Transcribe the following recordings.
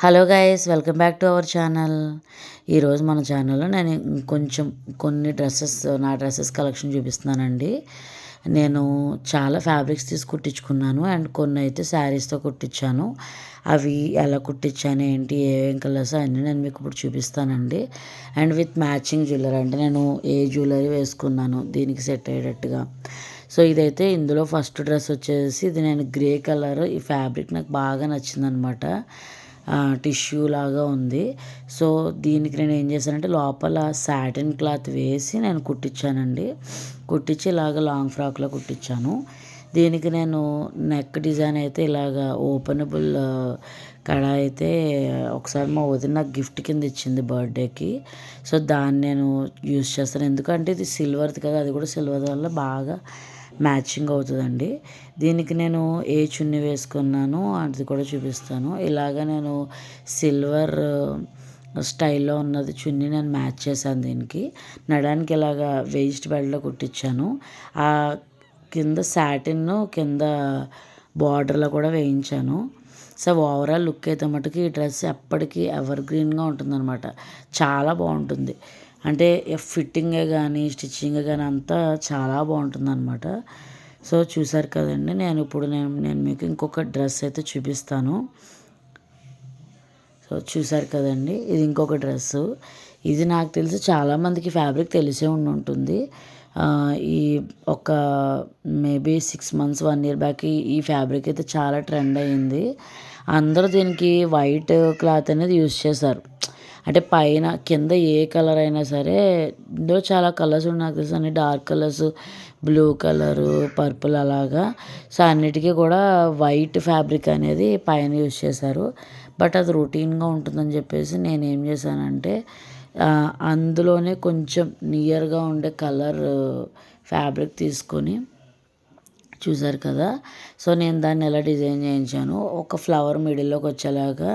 Hello guys, welcome back to our channel. ఈరోజు మన ఛానల్లో నేను కొన్ని నా డ్రెస్సెస్ కలెక్షన్ చూపిస్తున్నానండి. నేను చాలా ఫ్యాబ్రిక్స్ తీసి కుట్టించుకున్నాను అండ్ కొన్ని అయితే శారీస్తో కుట్టించాను. అవి ఎలా కుట్టించాను ఏంటి ఏమేం కలర్స్ అన్నీ నేను మీకు ఇప్పుడు చూపిస్తానండి. అండ్ విత్ మ్యాచింగ్ జ్యువెలరీ, అంటే నేను ఏ జ్యువెలరీ వేసుకున్నాను దీనికి సెట్ అయ్యేటట్టుగా. సో ఇదైతే ఇందులో ఫస్ట్ డ్రెస్ వచ్చేసి ఇది నేను గ్రే కలర్, ఈ ఫ్యాబ్రిక్ నాకు బాగా నచ్చిందనమాట. టిష్యూ లాగా ఉంది. సో దీనికి నేను ఏం చేశానంటే లోపల సాటిన్ క్లాత్ వేసి నేను కుట్టించానండి. కుట్టించి ఇలాగ లాంగ్ ఫ్రాక్లో కుట్టించాను. దీనికి నేను నెక్ డిజైన్ అయితే ఇలాగ ఓపెనబుల్ కడా అయితే ఒకసారి మా వదిన నాకు గిఫ్ట్ కింద ఇచ్చింది బర్త్డేకి. సో దాన్ని నేను యూస్ చేస్తాను, ఎందుకంటే ఇది సిల్వర్ది కదా, అది కూడా సిల్వర్ వల్ల బాగా మ్యాచింగ్ అవుతుందండి. దీనికి నేను ఏ చున్నీ వేసుకున్నానో అది కూడా చూపిస్తాను. ఇలాగ నేను సిల్వర్ స్టైల్లో ఉన్నది చున్నీ నేను మ్యాచ్ చేశాను. దీనికి నడానికి ఇలాగ వేస్ట్ బెల్ట్లో కుట్టించాను. ఆ కింద సాటిన్ కింద బార్డర్లో కూడా వేయించాను. సో ఓవరాల్ లుక్ అయితే మటుకు ఈ డ్రెస్ ఎప్పటికీ ఎవర్ గ్రీన్గా ఉంటుందన్నమాట. చాలా బాగుంటుంది, అంటే ఫిట్టింగే కానీ స్టిచ్చింగ్ కానీ అంతా చాలా బాగుంటుంది అనమాట. సో చూసారు కదండి, నేను మీకు ఇంకొక డ్రెస్ అయితే చూపిస్తాను. సో చూసారు కదండి, ఇది ఇంకొక డ్రెస్సు. ఇది నాకు తెలిసి చాలామందికి ఫ్యాబ్రిక్ తెలిసే ఉంటుంది. ఈ ఒక మేబీ 6 months 1 year బ్యాక్ ఈ ఫ్యాబ్రిక్ అయితే చాలా ట్రెండ్ అయ్యింది. అందరూ దీనికి వైట్ క్లాత్ అనేది యూస్ చేశారు. అంటే పైన కింద ఏ కలర్ అయినా సరే, ఇందులో చాలా కలర్స్ ఉన్నాయి నాకు తెలుసు, అన్ని dark colours, blue colour, purple అలాగా. సో అన్నిటికీ కూడా వైట్ ఫ్యాబ్రిక్ అనేది పైన యూస్ చేశారు. బట్ అది రొటీన్గా ఉంటుందని చెప్పేసి నేను ఏం చేశానంటే అందులోనే కొంచెం నియర్గా ఉండే కలర్ ఫ్యాబ్రిక్ తీసుకొని, చూసారు కదా. సో నేను దాన్ని ఎలా డిజైన్ చేయించాను, ఒక ఫ్లవర్ మిడిల్లోకి వచ్చేలాగా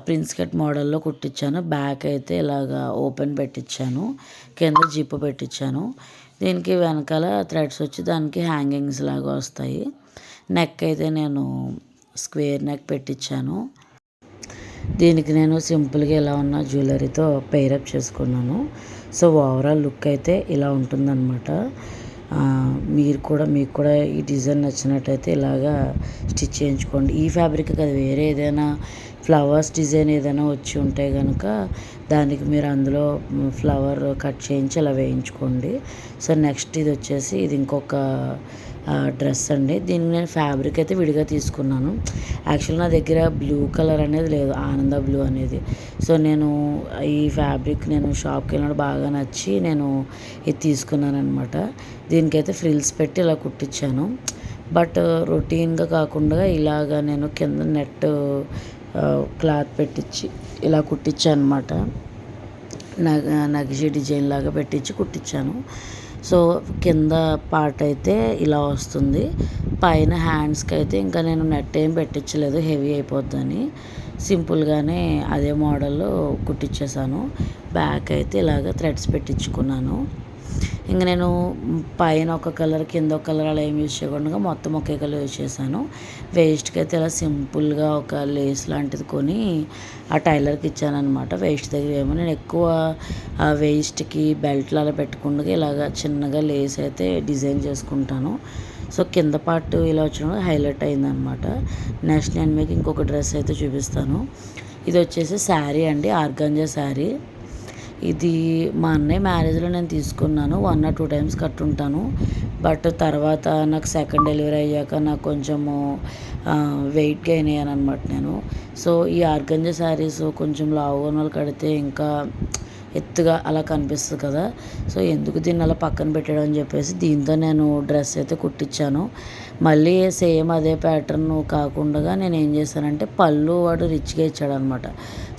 ప్రిన్స్ కట్ మోడల్లో కుట్టించాను. బ్యాక్ అయితే ఇలాగా ఓపెన్ పెట్టించాను, కింద జిప్ పెట్టించాను. దీనికి వెనకాల థ్రెడ్స్ వచ్చి దానికి హ్యాంగింగ్స్ లాగా వస్తాయి. నెక్ అయితే నేను స్క్వేర్ నెక్ పెట్టించాను. దీనికి నేను సింపుల్గా ఇలా ఉన్న జ్యువెలరీతో పెయిరప్ చేసుకున్నాను. సో ఓవరాల్ లుక్ అయితే ఇలా ఉంటుందన్నమాట. మీకు కూడా ఈ డిజైన్ నచ్చినట్టయితే ఇలాగా స్టిచ్ చేయించుకోండి. ఈ ఫ్యాబ్రిక్ కదా, వేరే ఏదైనా ఫ్లవర్స్ డిజైన్ ఏదైనా వచ్చి ఉంటే కనుక దానికి మీరు అందులో ఫ్లవర్ కట్ చేయించి ఇలా వేయించుకోండి. సో నెక్స్ట్ ఇది వచ్చేసి ఇది ఇంకొక డ్రెస్ అండి. దీనికి నేను ఫ్యాబ్రిక్ అయితే విడిగా తీసుకున్నాను. యాక్చువల్ నా దగ్గర బ్లూ కలర్ అనేది లేదు, ఆనంద బ్లూ అనేది. సో నేను ఈ ఫ్యాబ్రిక్ నేను షాప్కి వెళ్ళినప్పుడు బాగా నచ్చి నేను ఇది తీసుకున్నాను అనమాట. దీనికైతే ఫ్రిల్స్ పెట్టి ఇలా కుట్టించాను. బట్ రొటీన్గా కాకుండా ఇలాగా నేను కింద నెట్ క్లాత్ పెట్టించి ఇలా కుట్టించాను అనమాట. నగిషి డిజైన్ లాగా పెట్టించి కుట్టించాను. సో కింద పార్ట్ అయితే ఇలా వస్తుంది. పైన హ్యాండ్స్కి అయితే ఇంకా నేను నెట్ ఏం పెట్టించలేదు, హెవీ అయిపోద్దని సింపుల్గానే అదే మోడల్లో కుట్టించేసాను. బ్యాక్ అయితే ఇలాగ థ్రెడ్స్ పెట్టించుకున్నాను. ఇంక నేను పైన ఒక కలర్ కింద ఒక కలర్ అలా ఏం యూజ్ చేయకుండా మొత్తం ఒకే కలర్ యూజ్ చేశాను. వేస్ట్కి అయితే ఇలా సింపుల్గా ఒక లేస్ లాంటిది కొని ఆ టైలర్కి ఇచ్చానమాట. వేస్ట్ దగ్గర ఏమో నేను ఎక్కువ ఆ వేస్ట్కి బెల్ట్లు అలా పెట్టకుండా ఇలాగ చిన్నగా లేస్ అయితే డిజైన్ చేసుకుంటాను. సో కింద పార్ట్ ఇలా వచ్చినప్పుడు హైలైట్ అయిందనమాట. నెక్స్ట్ నేను మీకు ఇంకొక డ్రెస్ అయితే చూపిస్తాను. ఇది వచ్చేసి శారీ అండి, ఆర్గాంజా శారీ. ఇది మా అన్నయ్య మ్యారేజ్లో నేను తీసుకున్నాను. 1 or 2 times కట్టుంటాను. బట్ తర్వాత నాకు సెకండ్ డెలివరీ అయ్యాక నాకు కొంచెము వెయిట్ గెయిన్ అయ్యాను అనమాట నేను. సో ఈ ఆర్గంజా శారీస్ కొంచెం లావుగా ఉన్న వాళ్ళు కడితే ఇంకా ఎత్తుగా అలా కనిపిస్తుంది కదా. సో ఎందుకు దీన్ని అలా పక్కన పెట్టడం అని చెప్పేసి దీంతో నేను డ్రెస్ అయితే కుట్టించాను. మళ్ళీ సేమ్ అదే ప్యాటర్న్ కాకుండా నేను ఏం చేశానంటే పళ్ళు వాడు రిచ్గా ఇచ్చాడనమాట.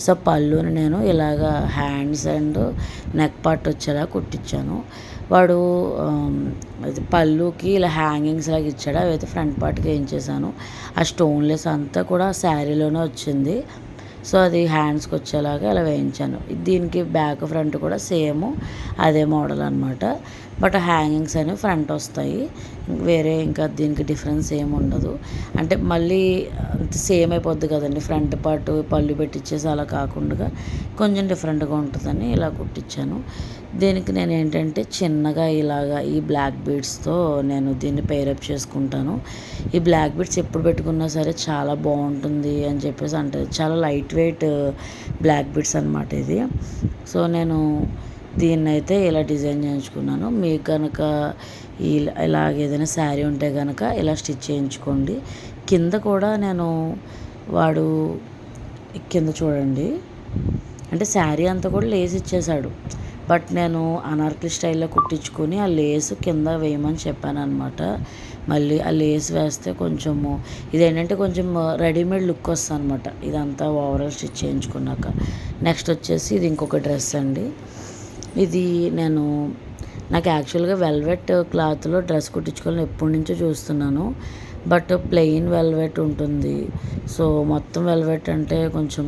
సో పళ్ళుని నేను ఇలాగా హ్యాండ్స్ అండ్ నెక్ పార్ట్ వచ్చేలా కుట్టించాను. వాడు అది పళ్ళుకి ఇలా హ్యాంగింగ్స్ లాగా ఇచ్చాడు. అవి అయితే ఫ్రంట్ పార్ట్కి ఏం చేశాను, ఆ స్టోన్లెస్ అంతా కూడా శారీలోనే వచ్చింది. సో అది హ్యాండ్స్కి వచ్చేలాగా ఇలా వేయించాను. దీనికి బ్యాక్ ఫ్రంట్ కూడా సేమ్ అదే మోడల్ అనమాట. బట్ హ్యాంగింగ్స్ అనేవి ఫ్రంట్ వస్తాయి. వేరే ఇంకా దీనికి డిఫరెన్స్ ఏమి ఉండదు. అంటే మళ్ళీ సేమ్ అయిపోద్ది కదండి, ఫ్రంట్ పార్ట్ పళ్ళు పెట్టించేసి అలా కాకుండా కొంచెం డిఫరెంట్గా ఉంటుందని ఇలా కుట్టించాను. దీనికి నేను ఏంటంటే చిన్నగా ఇలాగా ఈ బ్లాక్ బీడ్స్తో నేను దీన్ని పేరప్ చేసుకుంటాను. ఈ బ్లాక్ బీడ్స్ ఎప్పుడు పెట్టుకున్నా సరే చాలా బాగుంటుంది అని చెప్పేసి అంటారు. చాలా లైట్ వెయిట్ బ్లాక్ బీడ్స్ అనమాట ఇది. సో నేను దీన్నైతే ఇలా డిజైన్ చేయించుకున్నాను. మీకు కనుక ఇలాగ ఏదైనా శారీ ఉంటే కనుక ఇలా స్టిచ్ చేయించుకోండి. కింద కూడా నేను వాడు కింద చూడండి, అంటే శారీ అంతా కూడా లేస్ ఇచ్చేసాడు. బట్ నేను అనార్కలి స్టైల్లో కుట్టించుకొని ఆ లేసు కింద వేయమని చెప్పాను అనమాట. మళ్ళీ ఆ లేస్ వేస్తే కొంచెము ఇదేంటంటే కొంచెం రెడీమేడ్ లుక్ వస్తుంది అనమాట ఇదంతా ఓవరాల్ స్టిచ్ చేయించుకున్నాక. నెక్స్ట్ వచ్చేసి ఇది ఇంకొక డ్రెస్ అండి. ఇది నాకు యాక్చువల్గా వెల్వెట్ క్లాత్లో డ్రెస్ కుట్టించుకోవాలని ఎప్పటి నుంచో చూస్తున్నాను. బట్ ప్లెయిన్ వెల్వెట్ ఉంటుంది. సో మొత్తం వెల్వెట్ అంటే కొంచెం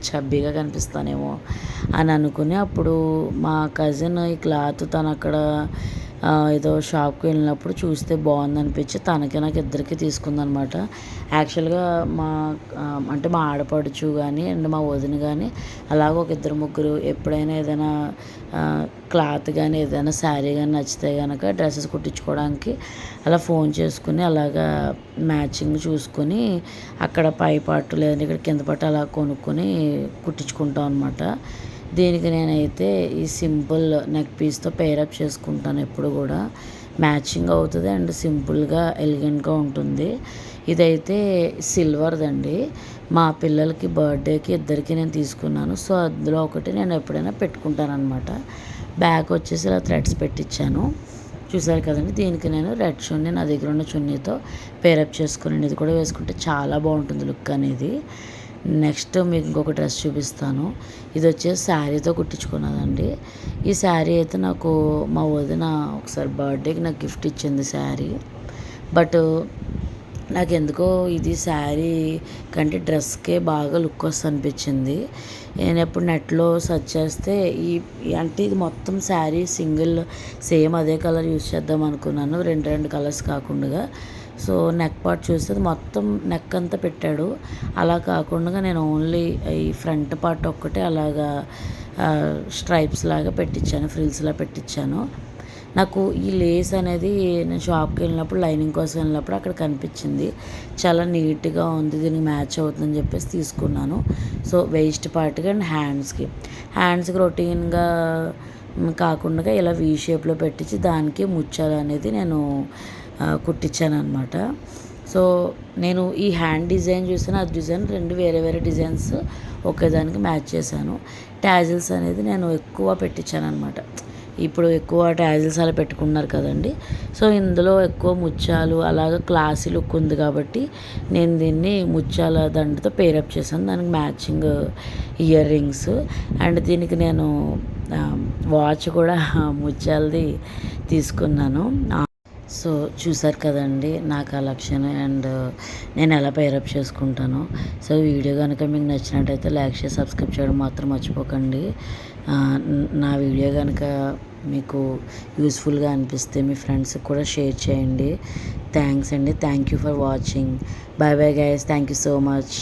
చబ్బీగా కనిపిస్తానేమో అని అనుకుని అప్పుడు మా కజిన్ ఈ క్లాత్ తను అక్కడ ఏదో షాప్కి వెళ్ళినప్పుడు చూస్తే బాగుంది అనిపించి తనకి నాకు ఇద్దరికి తీసుకుందనమాట. యాక్చువల్గా అంటే మా ఆడపడుచు కానీ అండ్ మా వదిన కానీ అలాగ ఒక ఇద్దరు ముగ్గురు ఎప్పుడైనా ఏదైనా క్లాత్ కానీ ఏదైనా శారీ కానీ నచ్చితే కనుక డ్రెస్సెస్ కుట్టించుకోవడానికి అలా ఫోన్ చేసుకుని అలాగా మ్యాచింగ్ చూసుకొని అక్కడ పై పార్ట్ లేదంటే ఇక్కడ కింద పార్ట్ అలా కొనుక్కొని కుట్టించుకుంటాం అనమాట. దీనికి నేనైతే ఈ సింపుల్ నెక్ పీస్తో పేరప్ చేసుకుంటాను. ఎప్పుడు కూడా మ్యాచింగ్ అవుతుంది అండ్ సింపుల్గా ఎలిగెంట్గా ఉంటుంది. ఇదైతే సిల్వర్దండి. మా పిల్లలకి బర్త్డేకి ఇద్దరికి నేను తీసుకున్నాను. సో అందులో ఒకటి నేను ఎప్పుడైనా పెట్టుకుంటాను అనమాట. బ్యాక్ వచ్చేసి ఇలా థ్రెడ్స్ పెట్టించాను. చూసారు కదండి, దీనికి నేను రెడ్ చున్నీ నా దగ్గర ఉన్న చున్నీతో పేరప్ చేసుకుని ఇది కూడా వేసుకుంటే చాలా బాగుంటుంది లుక్ అనేది. నెక్స్ట్ మీకు ఇంకొక డ్రెస్ చూపిస్తాను. ఇది వచ్చేసి శారీతో కుట్టించుకున్నదండి. ఈ శారీ అయితే నాకు మా వదిన ఒకసారి బర్త్డేకి నాకు గిఫ్ట్ ఇచ్చింది శారీ. బట్ నాకు ఎందుకో ఇది శారీ కంటే డ్రెస్కే బాగా లుక్ వస్తుంది అనిపించింది. నేను ఎప్పుడు నెట్లో సెర్చ్ చేస్తే అంటే ఇది మొత్తం శారీ సింగిల్ సేమ్ అదే కలర్ యూజ్ చేద్దాం అనుకున్నాను, రెండు కలర్స్ కాకుండా. సో నెక్ పార్ట్ చూస్తే మొత్తం నెక్ అంతా పెట్టాడు. అలా కాకుండా నేను ఓన్లీ ఈ ఫ్రంట్ పార్ట్ ఒక్కటే అలాగా స్ట్రైప్స్ లాగా పెట్టించాను, ఫ్రిల్స్లా పెట్టించాను. నాకు ఈ లేస్ అనేది నేను షాప్కి వెళ్ళినప్పుడు లైనింగ్ కోసం వెళ్ళినప్పుడు అక్కడ కనిపించింది. చాలా నీట్గా ఉంది, దీనికి మ్యాచ్ అవుతుందని చెప్పేసి తీసుకున్నాను. సో వేస్ట్ పార్ట్కి అండ్ హ్యాండ్స్కి రొటీన్గా కాకుండా ఇలా వీ షేప్లో పెట్టించి దానికి ముచ్చాలు అనేది నేను కుట్టించాను అనమాట. సో నేను ఈ హ్యాండ్ డిజైన్ చూసాను, ఆ డిజైన్ రెండు వేరే డిజైన్స్ ఒకేదానికి మ్యాచ్ చేశాను. ట్యాజిల్స్ అనేది నేను ఎక్కువ పెట్టించాను అనమాట. ఇప్పుడు ఎక్కువ ట్యాజిల్స్ అలా పెట్టుకున్నారు కదండి. సో ఇందులో ఎక్కువ ముత్యాలు అలాగ క్లాసీ లుక్ ఉంది కాబట్టి నేను దీన్ని ముత్యాల దండతో పేరప్ చేశాను. దానికి మ్యాచింగ్ ఇయర్ రింగ్స్ అండ్ దీనికి నేను వాచ్ కూడా ముత్యాలది తీసుకున్నాను. సో చూసారు కదండి నా కలెక్షన్ అండ్ నేను ఎలా పేరప్ చేసుకుంటాను. సో వీడియో కనుక మీకు నచ్చినట్టయితే లైక్ చేసి సబ్స్క్రైబ్ చేయడం మాత్రం మర్చిపోకండి. నా వీడియో కనుక మీకు యూస్ఫుల్గా అనిపిస్తే మీ ఫ్రెండ్స్కి కూడా షేర్ చేయండి. థ్యాంక్స్ అండి. Thank you for watching. Bye bye guys. Thank you so much.